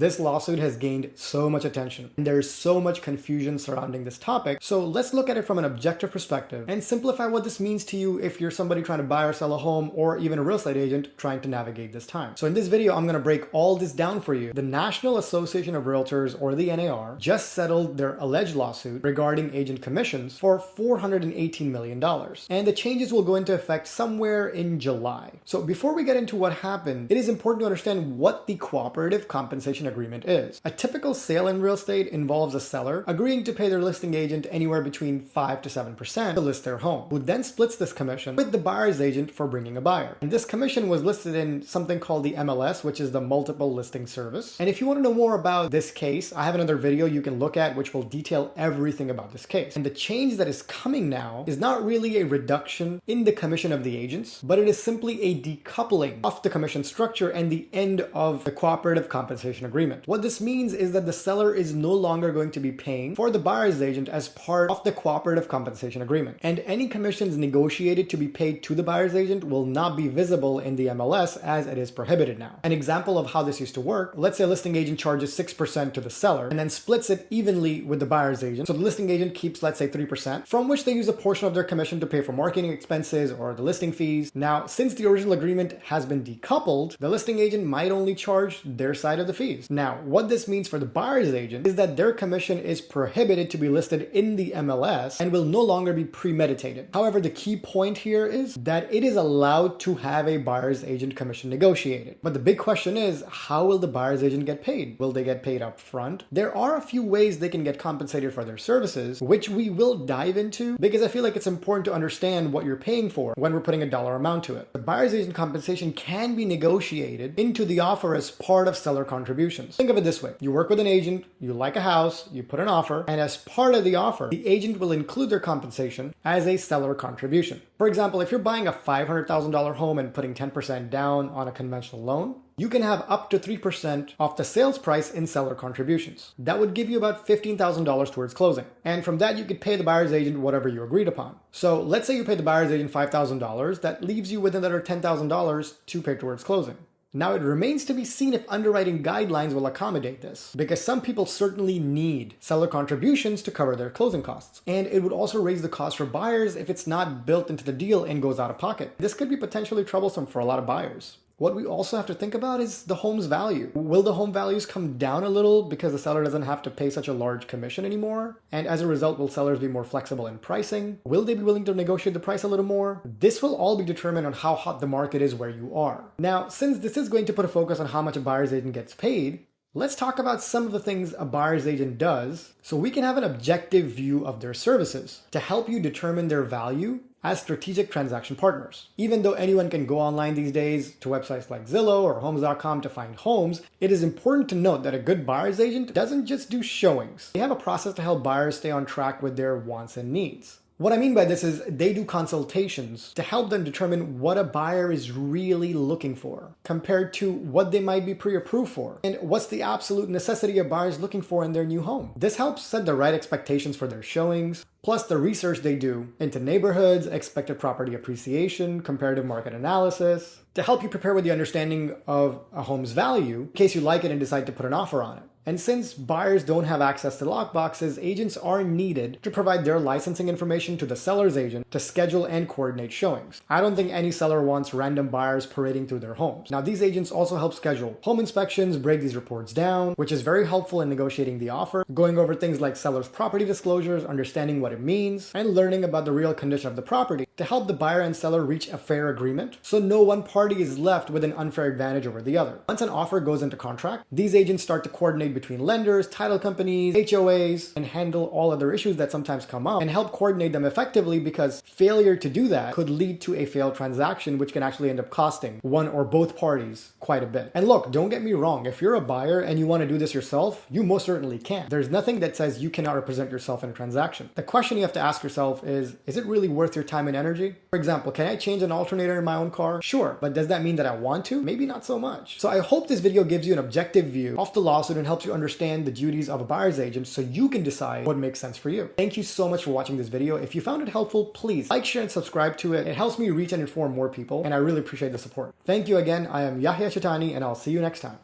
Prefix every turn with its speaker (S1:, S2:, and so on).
S1: This lawsuit has gained so much attention, and there's so much confusion surrounding this topic, so let's look at it from an objective perspective and simplify what this means to you if you're somebody trying to buy or sell a home, or even a real estate agent trying to navigate this time. So in this video, I'm going to break all this down for you. The National Association of Realtors, or the NAR, just settled their alleged lawsuit regarding agent commissions for $418 million, and the changes will go into effect somewhere in July. So before we get into what happened, it is important to understand what the cooperative compensation agreement is. A typical sale in real estate involves a seller agreeing to pay their listing agent anywhere between 5 to 7% to list their home, who then splits this commission with the buyer's agent for bringing a buyer. And this commission was listed in something called the MLS, which is the multiple listing service. And if you want to know more about this case, I have another video you can look at which will detail everything about this case. And the change that is coming now is not really a reduction in the commission of the agents, but it is simply a decoupling of the commission structure and the end of the cooperative compensation agreement. What this means is that the seller is no longer going to be paying for the buyer's agent as part of the cooperative compensation agreement. And any commissions negotiated to be paid to the buyer's agent will not be visible in the MLS, as it is prohibited now. An example of how this used to work: let's say a listing agent charges 6% to the seller and then splits it evenly with the buyer's agent. So the listing agent keeps, let's say, 3%, from which they use a portion of their commission to pay for marketing expenses or the listing fees. Now, since the original agreement has been decoupled, the listing agent might only charge their side of the fees. Now, what this means for the buyer's agent is that their commission is prohibited to be listed in the MLS and will no longer be premeditated. However, the key point here is that it is allowed to have a buyer's agent commission negotiated. But the big question is, how will the buyer's agent get paid? Will they get paid up front? There are a few ways they can get compensated for their services, which we will dive into because I feel like it's important to understand what you're paying for when we're putting a dollar amount to it. The buyer's agent compensation can be negotiated into the offer as part of seller contributions. Think of it this way: you work with an agent, you like a house, you put an offer, and as part of the offer, the agent will include their compensation as a seller contribution. For example, if you're buying a $500,000 home and putting 10% down on a conventional loan, you can have up to 3% off the sales price in seller contributions. That would give you about $15,000 towards closing. And from that, you could pay the buyer's agent whatever you agreed upon. So let's say you pay the buyer's agent $5,000, that leaves you with another $10,000 to pay towards closing. Now, it remains to be seen if underwriting guidelines will accommodate this, because some people certainly need seller contributions to cover their closing costs. And it would also raise the cost for buyers if it's not built into the deal and goes out of pocket. This could be potentially troublesome for a lot of buyers. What we also have to think about is the home's value. Will the home values come down a little because the seller doesn't have to pay such a large commission anymore? And as a result, will sellers be more flexible in pricing? Will they be willing to negotiate the price a little more? This will all be determined on how hot the market is where you are. Now, since this is going to put a focus on how much a buyer's agent gets paid, let's talk about some of the things a buyer's agent does so we can have an objective view of their services to help you determine their value as strategic transaction partners. Even though anyone can go online these days to websites like Zillow or Homes.com to find homes, it is important to note that a good buyer's agent doesn't just do showings. They have a process to help buyers stay on track with their wants and needs. What I mean by this is they do consultations to help them determine what a buyer is really looking for compared to what they might be pre-approved for, and what's the absolute necessity a buyer is looking for in their new home. This helps set the right expectations for their showings, plus the research they do into neighborhoods, expected property appreciation, comparative market analysis, to help you prepare with the understanding of a home's value in case you like it and decide to put an offer on it. And since buyers don't have access to lockboxes, agents are needed to provide their licensing information to the seller's agent to schedule and coordinate showings. I don't think any seller wants random buyers parading through their homes. Now, these agents also help schedule home inspections, break these reports down, which is very helpful in negotiating the offer, going over things like seller's property disclosures, understanding what it means, and learning about the real condition of the property to help the buyer and seller reach a fair agreement so no one party is left with an unfair advantage over the other. Once an offer goes into contract, these agents start to coordinate between lenders, title companies, HOAs, and handle all other issues that sometimes come up and help coordinate them effectively, because failure to do that could lead to a failed transaction, which can actually end up costing one or both parties quite a bit. And look, don't get me wrong, if you're a buyer and you want to do this yourself, you most certainly can. There's nothing that says you cannot represent yourself in a transaction. The question you have to ask yourself is it really worth your time and energy? For example, can I change an alternator in my own car? Sure, but does that mean that I want to? Maybe not so much. So I hope this video gives you an objective view of the lawsuit and helps you understand the duties of a buyer's agent so you can decide what makes sense for you. Thank you so much for watching this video. If you found it helpful, please like, share, and subscribe to it. It helps me reach and inform more people, and I really appreciate the support. Thank you again. I am Yahya Chitani, and I'll see you next time.